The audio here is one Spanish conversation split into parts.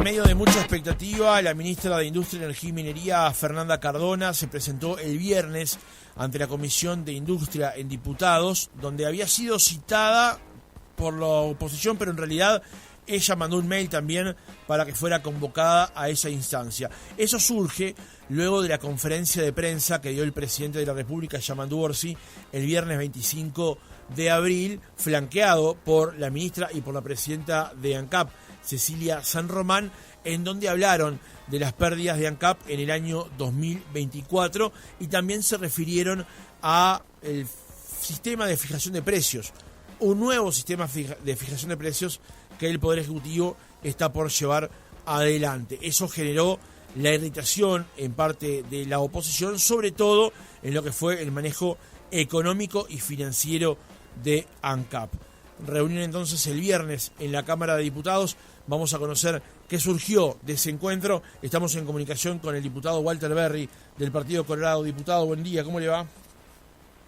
medio de mucha expectativa, la ministra de Industria, Energía y Minería, Fernanda Cardona, se presentó el viernes ante la Comisión de Industria en Diputados, donde había sido citada por la oposición, pero en realidad ella mandó un mail también para que fuera convocada a esa instancia. Eso surge luego de la conferencia de prensa que dio el presidente de la República, Yamandu Orsi, el viernes 25 de abril, flanqueado por la ministra y por la presidenta de ANCAP, Cecilia San Román, en donde hablaron de las pérdidas de ANCAP en el año 2024 y también se refirieron a el sistema de fijación de precios, un nuevo sistema de fijación de precios que el Poder Ejecutivo está por llevar adelante. Eso generó la irritación en parte de la oposición, sobre todo en lo que fue el manejo económico y financiero de ANCAP. Reunión entonces el viernes en la Cámara de Diputados. Vamos a conocer qué surgió de ese encuentro. Estamos en comunicación con el diputado Walter Berry del Partido Colorado. Diputado, buen día, ¿cómo le va?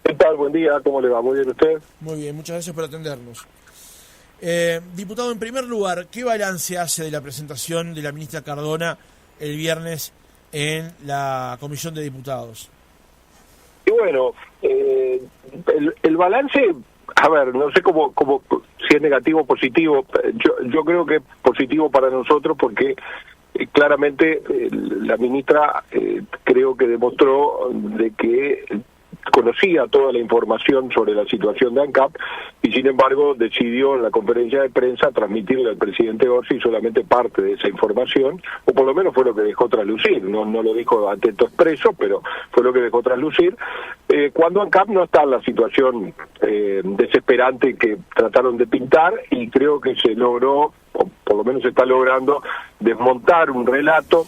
¿Qué tal? Buen día, ¿cómo le va? ¿Muy bien usted? Muy bien, muchas gracias por atendernos. Diputado, en primer lugar, ¿qué balance hace de la presentación de la ministra Cardona el viernes en la Comisión de Diputados? Y bueno, el balance, a ver, no sé cómo si es negativo o positivo. Yo creo que es positivo para nosotros porque claramente la ministra creo que demostró de que conocía toda la información sobre la situación de ANCAP y sin embargo decidió en la conferencia de prensa transmitirle al presidente Orsi solamente parte de esa información, o por lo menos fue lo que dejó traslucir, no lo dijo a texto expreso, pero fue lo que dejó traslucir, cuando ANCAP no está en la situación desesperante que trataron de pintar, y creo que se logró, o por lo menos se está logrando, desmontar un relato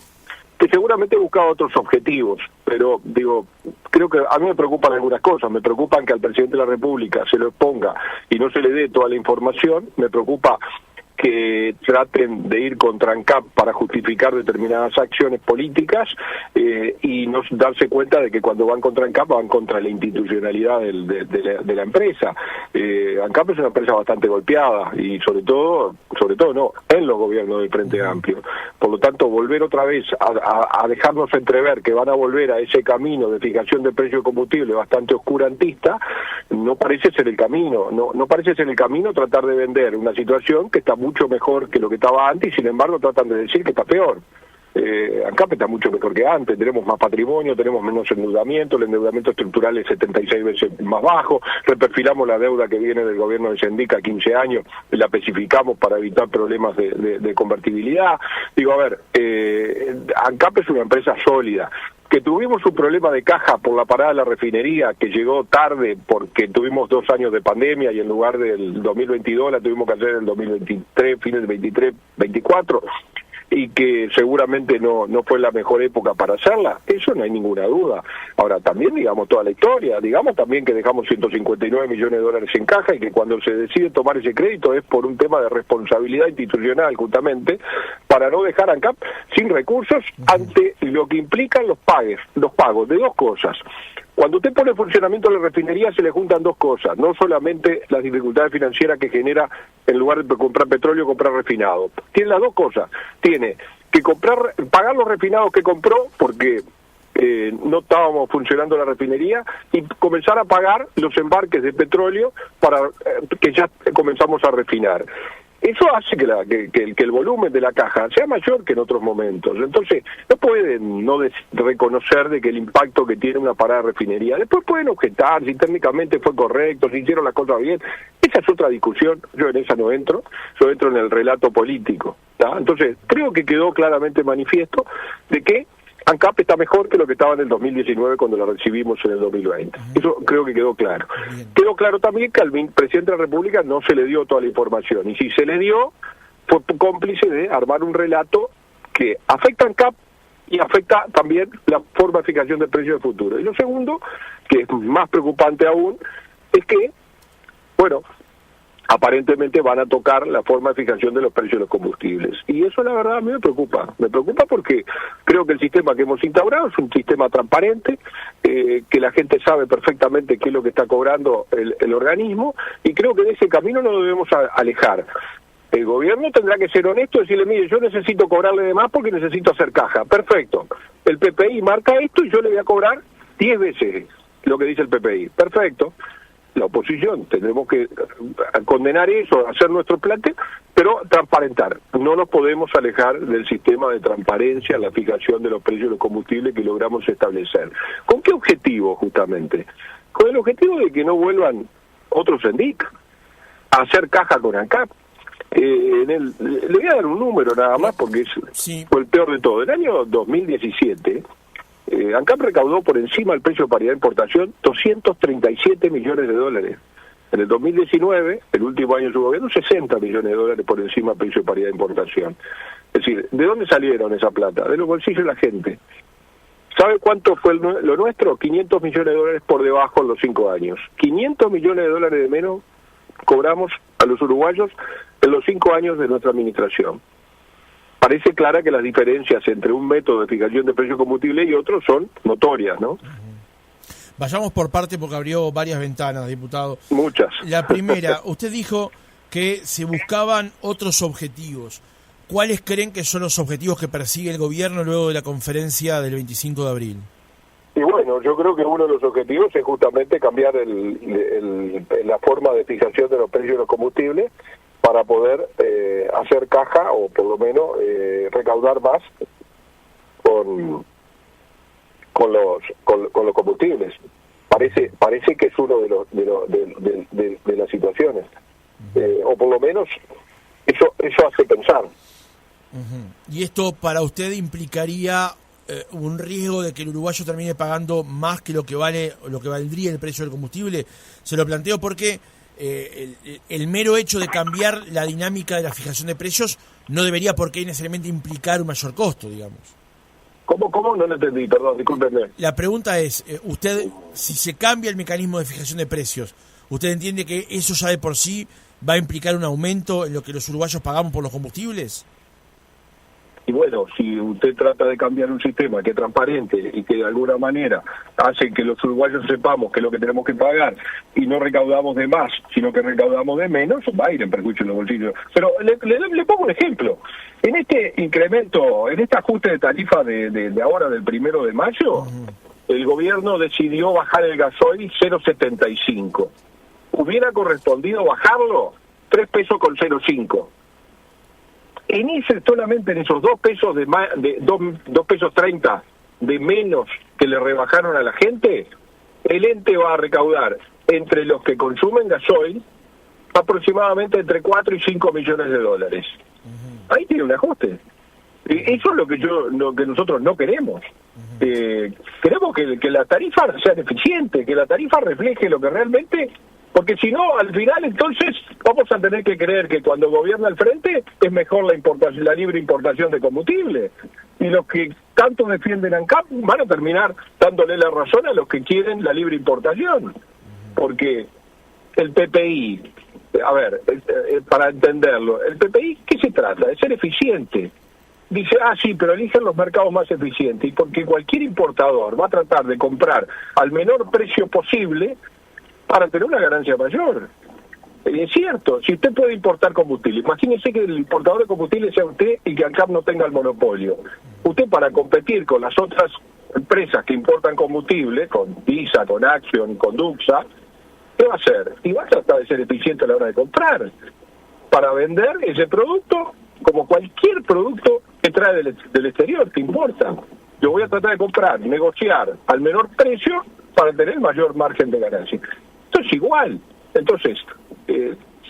que seguramente buscaba otros objetivos, pero digo, creo que a mí me preocupan algunas cosas. Me preocupan que al presidente de la República se lo exponga y no se le dé toda la información. Me preocupa que traten de ir contra ANCAP para justificar determinadas acciones políticas y no darse cuenta de que cuando van contra ANCAP van contra la institucionalidad de la empresa. ANCAP es una empresa bastante golpeada y sobre todo no, en los gobiernos del Frente Amplio. Por lo tanto, volver otra vez a dejarnos entrever que van a volver a ese camino de fijación de precio de combustible bastante oscurantista, no parece ser el camino. No parece ser el camino tratar de vender una situación que está mucho mejor que lo que estaba antes y sin embargo tratan de decir que está peor. ANCAP está mucho mejor que antes, tenemos más patrimonio, tenemos menos endeudamiento, el endeudamiento estructural es 76 veces más bajo, reperfilamos la deuda que viene del gobierno de Sendic a 15 años, la especificamos para evitar problemas de convertibilidad. Digo, a ver, ANCAP es una empresa sólida, que tuvimos un problema de caja por la parada de la refinería, que llegó tarde porque tuvimos 2 años de pandemia y en lugar del 2022 la tuvimos que hacer en el 2023, fines del 23-24, y que seguramente no fue la mejor época para hacerla, eso no hay ninguna duda. Ahora, también digamos toda la historia, digamos también que dejamos 159 millones de dólares en caja y que cuando se decide tomar ese crédito es por un tema de responsabilidad institucional, justamente, para no dejar a ANCAP sin recursos ante lo que implican los pagos de dos cosas. Cuando usted pone en funcionamiento la refinería se le juntan dos cosas, no solamente las dificultades financieras que genera en lugar de comprar petróleo, comprar refinado. Tiene las dos cosas, tiene que pagar los refinados que compró porque no estábamos funcionando la refinería y comenzar a pagar los embarques de petróleo para que ya comenzamos a refinar. Eso hace que el volumen de la caja sea mayor que en otros momentos. Entonces, no pueden no reconocer de que el impacto que tiene una parada de refinería. Después pueden objetar si técnicamente fue correcto, si hicieron las cosas bien. Esa es otra discusión. Yo en esa no entro. Yo entro en el relato político. ¿tá? Entonces, creo que quedó claramente manifiesto de que ANCAP está mejor que lo que estaba en el 2019 cuando la recibimos en el 2020. Eso creo que quedó claro. Quedó claro también que al presidente de la República no se le dio toda la información. Y si se le dio, fue cómplice de armar un relato que afecta a ANCAP y afecta también la forma de fijación de precios de futuro. Y lo segundo, que es más preocupante aún, es que, bueno, aparentemente van a tocar la forma de fijación de los precios de los combustibles. Y eso la verdad a mí me preocupa. Me preocupa porque creo que el sistema que hemos instaurado es un sistema transparente, que la gente sabe perfectamente qué es lo que está cobrando el organismo, y creo que de ese camino no debemos alejar. El gobierno tendrá que ser honesto y decirle, mire, yo necesito cobrarle de más porque necesito hacer caja. Perfecto. El PPI marca esto y yo le voy a cobrar 10 veces lo que dice el PPI. Perfecto. La oposición tendremos que condenar eso, hacer nuestro planteo, pero transparentar. No nos podemos alejar del sistema de transparencia en la fijación de los precios de los combustibles que logramos establecer. ¿Con qué objetivo, justamente? Con el objetivo de que no vuelvan otros SENDIC a hacer caja con ANCAP. Le voy a dar un número nada más porque fue el peor de todo. En el año 2017... ANCAP recaudó por encima del precio de paridad de importación 237 millones de dólares. En el 2019, el último año de su gobierno, 60 millones de dólares por encima del precio de paridad de importación. Es decir, ¿de dónde salieron esa plata? De los bolsillos de la gente. ¿Sabe cuánto fue lo nuestro? 500 millones de dólares por debajo en los 5 años. 500 millones de dólares de menos cobramos a los uruguayos en los 5 años de nuestra administración. Parece clara que las diferencias entre un método de fijación de precios de combustible y otro son notorias, ¿no? Vayamos por parte porque abrió varias ventanas, diputado. Muchas. La primera, usted dijo que se buscaban otros objetivos. ¿Cuáles creen que son los objetivos que persigue el gobierno luego de la conferencia del 25 de abril? Y bueno, yo creo que uno de los objetivos es justamente cambiar la forma de fijación de los precios de los combustibles para poder hacer caja o por lo menos recaudar más con los combustibles. Parece que es uno de las situaciones, o por lo menos eso hace pensar. ¿Y esto para usted implicaría un riesgo de que el uruguayo termine pagando más que lo que valdría el precio del combustible? Se lo planteo porque el mero hecho de cambiar la dinámica de la fijación de precios no debería por qué necesariamente implicar un mayor costo, digamos. ¿Cómo? No lo entendí, perdón, discúlpenme. La pregunta es, usted, si se cambia el mecanismo de fijación de precios, ¿usted entiende que eso ya de por sí va a implicar un aumento en lo que los uruguayos pagamos por los combustibles? Y bueno, si usted trata de cambiar un sistema que es transparente y que de alguna manera hace que los uruguayos sepamos qué es lo que tenemos que pagar y no recaudamos de más, sino que recaudamos de menos, va a ir en perjuicio en los bolsillos. Pero le pongo un ejemplo. En este incremento, en este ajuste de tarifa de ahora, del 1 de mayo, el gobierno decidió bajar el gasoil 0,75. Hubiera correspondido bajarlo 3 pesos con 0,5. Solamente en esos 2 pesos de 2 pesos 30 de menos que le rebajaron a la gente, el ente va a recaudar entre los que consumen gasoil aproximadamente entre 4 y 5 millones de dólares. Ahí tiene un ajuste. Eso es lo que nosotros no queremos. Queremos que la tarifa sea eficiente, que la tarifa refleje lo que realmente... Porque si no, al final entonces vamos a tener que creer que cuando gobierna el frente es mejor la libre importación de combustible. Y los que tanto defienden ANCAP van a terminar dándole la razón a los que quieren la libre importación. Porque el PPI, a ver, para entenderlo, el PPI, ¿qué se trata? De ser eficiente. Dice, sí, pero eligen los mercados más eficientes. Y porque cualquier importador va a tratar de comprar al menor precio posible para tener una ganancia mayor. Es cierto, si usted puede importar combustible, imagínese que el importador de combustible sea usted y que ANCAP no tenga el monopolio. Usted, para competir con las otras empresas que importan combustible, con DISA, con Action, con Duxa, ¿qué va a hacer? Y va a tratar de ser eficiente a la hora de comprar, para vender ese producto como cualquier producto que trae del exterior, que importa. Yo voy a tratar de comprar, negociar al menor precio para tener el mayor margen de ganancia. Esto es igual. Entonces,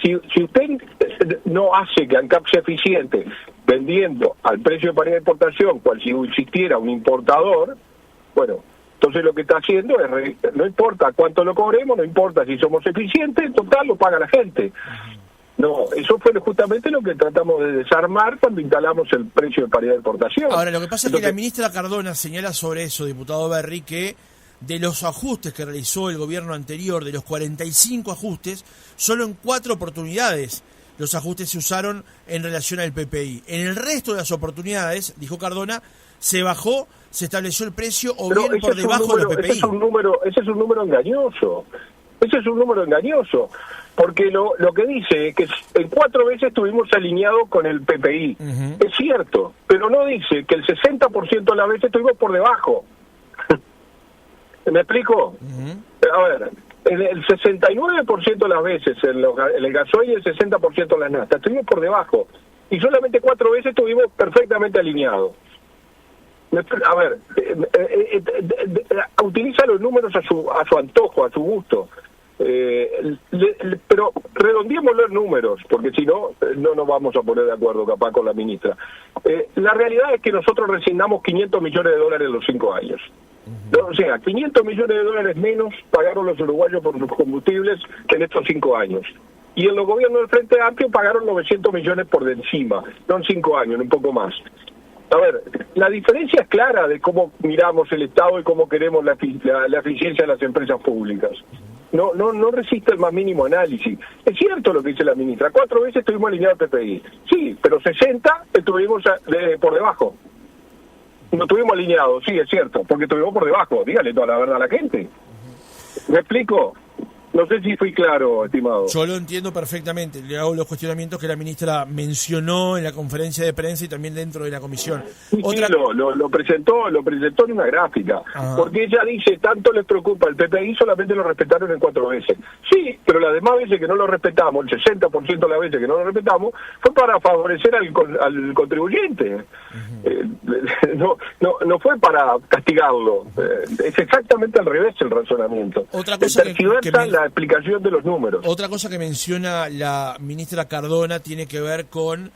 si usted no hace que ANCAP sea eficiente vendiendo al precio de paridad de importación, cual si existiera un importador, bueno, entonces lo que está haciendo es, no importa cuánto lo cobremos, no importa si somos eficientes, en total lo paga la gente. No, eso fue justamente lo que tratamos de desarmar cuando instalamos el precio de paridad de importación. Ahora, lo que pasa es que la ministra Cardona señala sobre eso, diputado Berry, que de los ajustes que realizó el gobierno anterior, de los 45 ajustes, solo en 4 oportunidades los ajustes se usaron en relación al PPI. En el resto de las oportunidades, dijo Cardona, se bajó, se estableció el precio o pero bien por debajo de los PPI. Ese es un número engañoso. Ese es un número engañoso. porque lo que dice es que en 4 veces estuvimos alineados con el PPI. Es cierto, pero no dice que el 60% de las veces estuvimos por debajo. ¿Me explico? A ver, el 69% de las veces en el gasoil y el 60% en las naftas estuvimos por debajo. Y solamente 4 veces estuvimos perfectamente alineados. A ver, utiliza los números a su antojo, a su gusto. Pero redondeemos los números, porque si no, no nos vamos a poner de acuerdo capaz con la ministra. La realidad es que nosotros resignamos $500 millones en los 5 años. O sea, $500 millones menos pagaron los uruguayos por los combustibles en estos 5 años. Y en los gobiernos del Frente Amplio pagaron 900 millones por de encima, no en 5 años, en un poco más. A ver, la diferencia es clara de cómo miramos el Estado y cómo queremos la eficiencia de las empresas públicas. No resiste el más mínimo análisis. Es cierto lo que dice la ministra, 4 veces estuvimos alineados al PPI. Sí, pero 60 estuvimos por debajo. No estuvimos alineados, sí, es cierto, porque estuvimos por debajo. Dígale toda la verdad a la gente. ¿Me explico? No sé si fui claro, estimado. Yo lo entiendo perfectamente. Le hago los cuestionamientos que la ministra mencionó en la conferencia de prensa y también dentro de la comisión. Sí, lo presentó en una gráfica. Ajá. Porque ella dice, tanto les preocupa el PPI, solamente lo respetaron en 4 veces. Sí, pero las demás veces que no lo respetamos, el 60% de las veces que no lo respetamos, fue para favorecer al contribuyente. No fue para castigarlo. Es exactamente al revés el razonamiento. Otra cosa la explicación de los números. Otra cosa que menciona la ministra Cardona tiene que ver con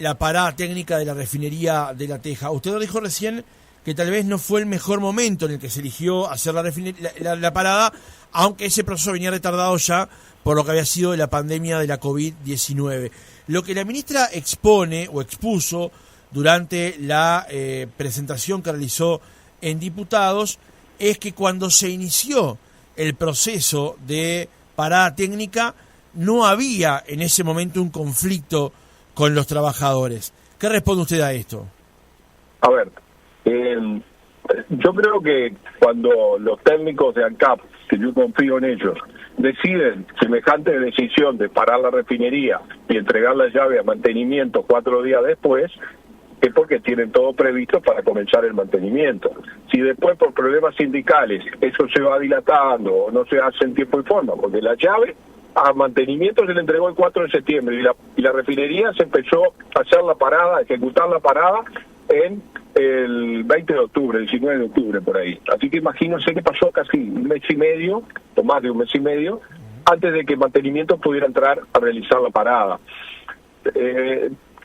la parada técnica de la refinería de La Teja. Usted lo dijo recién que tal vez no fue el mejor momento en el que se eligió hacer la parada, aunque ese proceso venía retardado ya por lo que había sido la pandemia de la COVID-19. Lo que la ministra expone o expuso durante la presentación que realizó en Diputados es que cuando se inició el proceso de parada técnica no había en ese momento un conflicto con los trabajadores. ¿Qué responde usted a esto? A ver, yo creo que cuando los técnicos de ANCAP, que yo confío en ellos, deciden semejante decisión de parar la refinería y entregar la llave a mantenimiento 4 días después, es porque tienen todo previsto para comenzar el mantenimiento. Si después por problemas sindicales eso se va dilatando o no se hace en tiempo y forma, porque la llave a mantenimiento se le entregó el 4 de septiembre y la refinería se empezó a hacer la parada, a ejecutar la parada en el 20 de octubre, 19 de octubre por ahí. Así que imagínense que pasó casi 1 mes y medio, o más de 1 mes y medio, antes de que mantenimiento pudiera entrar a realizar la parada.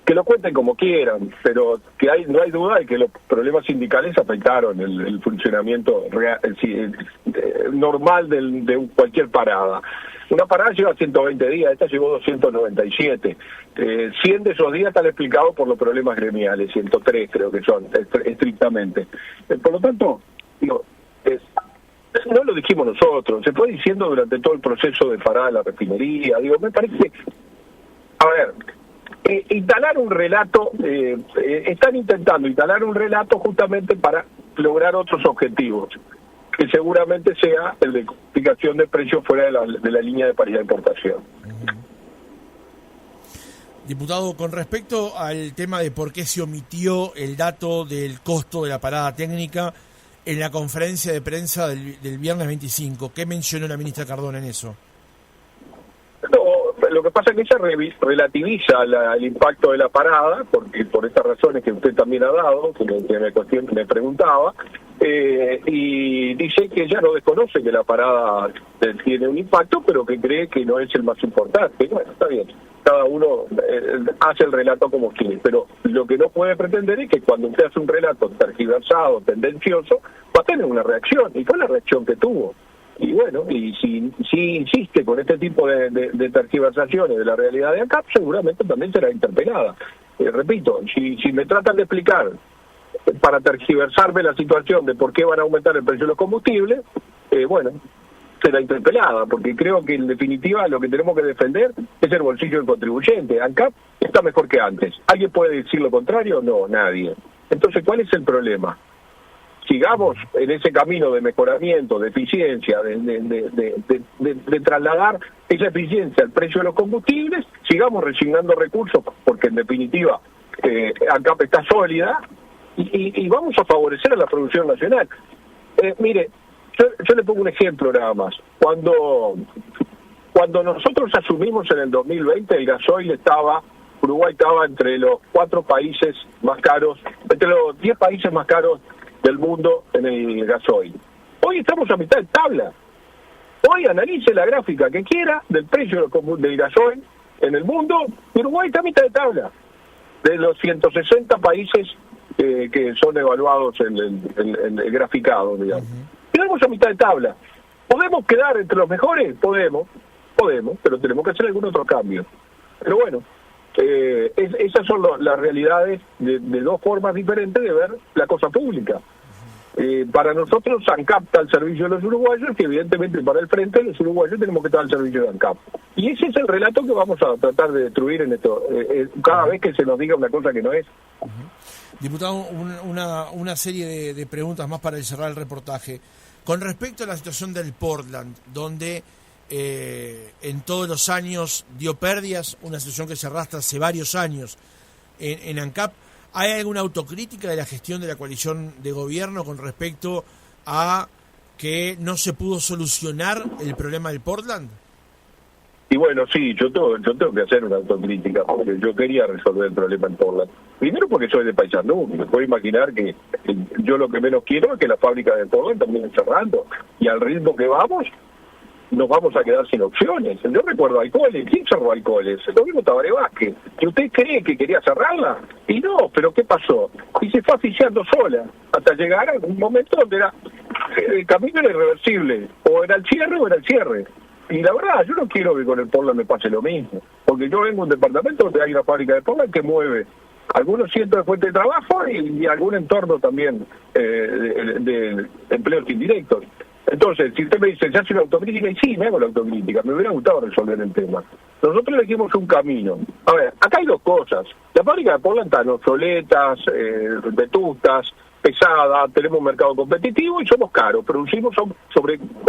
Que lo cuenten como quieran, pero que no hay duda de que los problemas sindicales afectaron el funcionamiento normal de cualquier parada. Una parada lleva 120 días, esta llevó 297. 100 de esos días están explicados por los problemas gremiales, 103 creo que son, estrictamente. Por lo tanto, no lo dijimos nosotros, se fue diciendo durante todo el proceso de parada de la refinería. Me parece, a ver, instalar un relato, están intentando instalar un relato justamente para lograr otros objetivos, que seguramente sea el de fijación de precios fuera de la línea de paridad de importación. Diputado, con respecto al tema de por qué se omitió el dato del costo de la parada técnica en la conferencia de prensa del viernes 25, ¿qué mencionó la ministra Cardona en eso? Lo que pasa es que ella relativiza el impacto de la parada, porque por estas razones que usted también ha dado, que me preguntaba, y dice que ella no desconoce que la parada tiene un impacto, pero que cree que no es el más importante. Bueno, está bien, cada uno hace el relato como quiere, pero lo que no puede pretender es que cuando usted hace un relato tergiversado, tendencioso, va a tener una reacción, y fue la reacción que tuvo. Y bueno, y si insiste con este tipo de tergiversaciones de la realidad de ANCAP, seguramente también será interpelada. Repito, si me tratan de explicar para tergiversarme la situación de por qué van a aumentar el precio de los combustibles, bueno, será interpelada, porque creo que en definitiva lo que tenemos que defender es el bolsillo del contribuyente. ANCAP está mejor que antes. ¿Alguien puede decir lo contrario? No, nadie. Entonces, ¿cuál es el problema? sigamos en ese camino de mejoramiento, de eficiencia, de trasladar esa eficiencia al precio de los combustibles, sigamos resignando recursos, porque en definitiva ANCAP está sólida, y vamos a favorecer a la producción nacional. Mire, yo le pongo un ejemplo nada más. Cuando nosotros asumimos en el 2020, el gasoil Uruguay estaba entre los 4 países más caros, entre los 10 países más caros del mundo en el gasoil. Hoy estamos a mitad de tabla. Hoy analice la gráfica que quiera del precio del gasoil en el mundo, Uruguay está a mitad de tabla. De los 160 países que son evaluados en el graficado, digamos. Quedamos a mitad de tabla. ¿Podemos quedar entre los mejores? Podemos, pero tenemos que hacer algún otro cambio. Pero bueno, esas son las realidades de dos formas diferentes de ver la cosa pública. Para nosotros, ANCAP está al servicio de los uruguayos, que evidentemente para el frente los uruguayos tenemos que estar al servicio de ANCAP. Y ese es el relato que vamos a tratar de destruir en esto, cada vez que se nos diga una cosa que no es. Diputado, una serie de preguntas más para cerrar el reportaje. Con respecto a la situación del Portland, donde en todos los años dio pérdidas, una situación que se arrastra hace varios años en ANCAP, ¿hay alguna autocrítica de la gestión de la coalición de gobierno con respecto a que no se pudo solucionar el problema del Portland? Y bueno, sí, yo tengo que hacer una autocrítica, porque yo quería resolver el problema en Portland. Primero porque soy de Paysandú, me puedo imaginar que yo lo que menos quiero es que la fábrica de Portland termine cerrando, y al ritmo que vamos, nos vamos a quedar sin opciones. Yo recuerdo Alcoholes. ¿Quién cerró Alcoholes? Lo mismo Tabaré Vázquez. ¿Y usted cree que quería cerrarla? Y no, pero ¿qué pasó? Y se fue asfixiando sola, hasta llegar a un momento donde el camino era irreversible. O era el cierre o era el cierre. Y la verdad, yo no quiero que con el Portland me pase lo mismo. Porque yo vengo de un departamento donde hay una fábrica de Portland que mueve algunos cientos de fuentes de trabajo y algún entorno también de empleos indirectos. Entonces, si usted me dice, ¿se hace una autocrítica? Y sí, me hago la autocrítica. Me hubiera gustado resolver el tema. Nosotros elegimos un camino. A ver, acá hay dos cosas. La fábrica de Portland están obsoletas, vetustas, pesada, tenemos un mercado competitivo y somos caros. Producimos con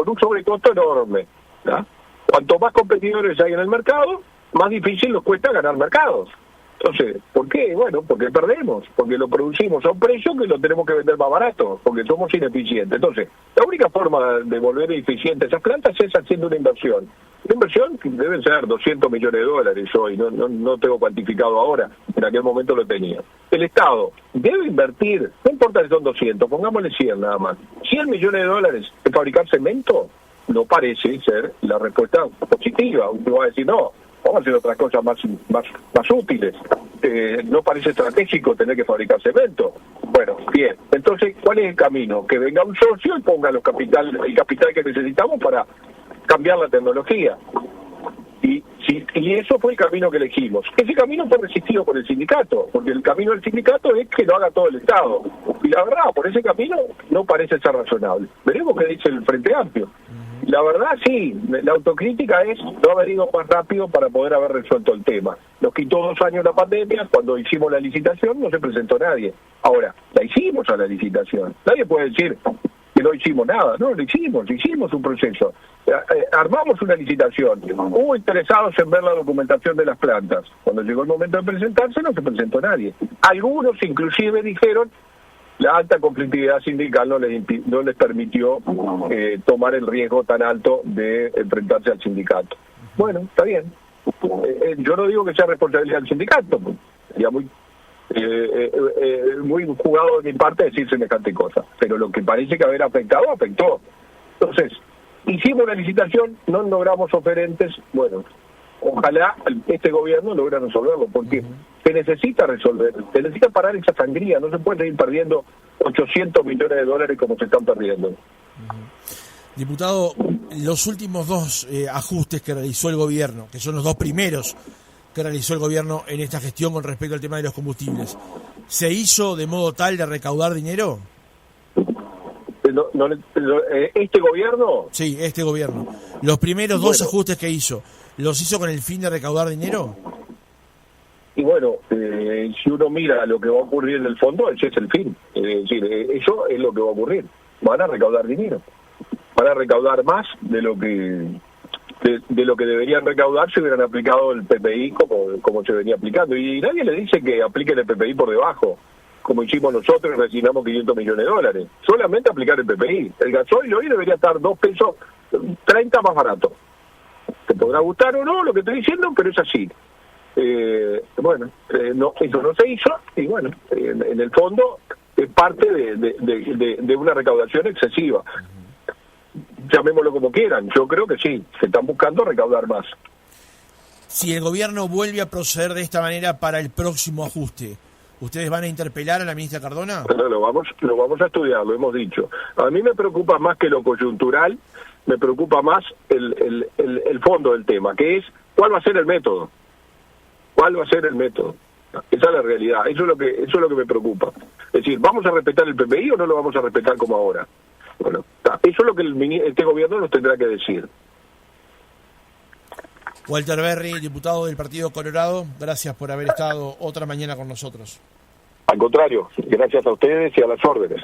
un sobrecosto enorme, ¿no? Cuanto más competidores hay en el mercado, más difícil nos cuesta ganar mercados. Entonces, ¿por qué? Bueno, porque perdemos, porque lo producimos a un precio que lo tenemos que vender más barato, porque somos ineficientes. Entonces, la única forma de volver eficientes esas plantas es haciendo una inversión. Una inversión que deben ser $200 millones hoy, no tengo cuantificado ahora, en aquel momento lo tenía. El Estado debe invertir, no importa si son 200, pongámosle 100 nada más, $100 millones en fabricar cemento. No parece ser la respuesta positiva. Uno va a decir, no, vamos a hacer otras cosas más útiles. No parece estratégico tener que fabricar cemento. Bueno, bien. Entonces, ¿cuál es el camino? Que venga un socio y ponga el capital que necesitamos para cambiar la tecnología. Y eso fue el camino que elegimos. Ese camino fue resistido por el sindicato, porque el camino del sindicato es que lo haga todo el Estado. Y la verdad, por ese camino no parece ser razonable. Veremos qué dice el Frente Amplio. La verdad, sí, la autocrítica es no haber ido más rápido para poder haber resuelto el tema. Nos quitó 2 años la pandemia, cuando hicimos la licitación no se presentó nadie. Ahora, la hicimos a la licitación. Nadie puede decir que no hicimos nada. No, lo hicimos un proceso. Armamos una licitación. Hubo interesados en ver la documentación de las plantas. Cuando llegó el momento de presentarse no se presentó nadie. Algunos inclusive dijeron la alta conflictividad sindical no les permitió tomar el riesgo tan alto de enfrentarse al sindicato. Bueno, está bien. Yo no digo que sea responsabilidad del sindicato, sería muy jugado de mi parte decir semejante cosa, pero lo que parece que haber afectó. Entonces, hicimos una licitación, no logramos oferentes, bueno, ojalá este gobierno logre resolverlo, porque se necesita resolver, se necesita parar esa sangría, no se puede seguir perdiendo $800 millones como se están perdiendo. Diputado, los últimos 2 ajustes que realizó el gobierno, que son los 2 primeros que realizó el gobierno en esta gestión con respecto al tema de los combustibles, ¿se hizo de modo tal de recaudar dinero? ¿Este gobierno? Sí, este gobierno. Los primeros 2 ajustes que hizo, ¿los hizo con el fin de recaudar dinero? Y bueno, si uno mira lo que va a ocurrir en el fondo, ese es el fin. Es decir, eso es lo que va a ocurrir. Van a recaudar dinero. Van a recaudar más de lo que deberían recaudar si hubieran aplicado el PPI como se venía aplicando. Y nadie le dice que apliquen el PPI por debajo, como hicimos nosotros y resignamos 500 millones de dólares. Solamente aplicar el PPI. El gasoil hoy debería estar 2 pesos 30 más barato. Te podrá gustar o no lo que estoy diciendo, pero es así. No, eso no se hizo y bueno, en el fondo es parte de una recaudación excesiva. Llamémoslo como quieran, yo creo que sí, se están buscando recaudar más. Si el gobierno vuelve a proceder de esta manera para el próximo ajuste, ¿ustedes van a interpelar a la ministra Cardona? Bueno, lo vamos a estudiar, lo hemos dicho. A mí me preocupa más que lo coyuntural, me preocupa más el fondo del tema, que es cuál va a ser el método. ¿Cuál va a ser el método? Esa es la realidad, eso es lo que me preocupa. Es decir, ¿vamos a respetar el PPI o no lo vamos a respetar como ahora? Bueno, eso es lo que este gobierno nos tendrá que decir. Walter Berry, diputado del Partido Colorado, gracias por haber estado otra mañana con nosotros. Al contrario, gracias a ustedes y a las órdenes.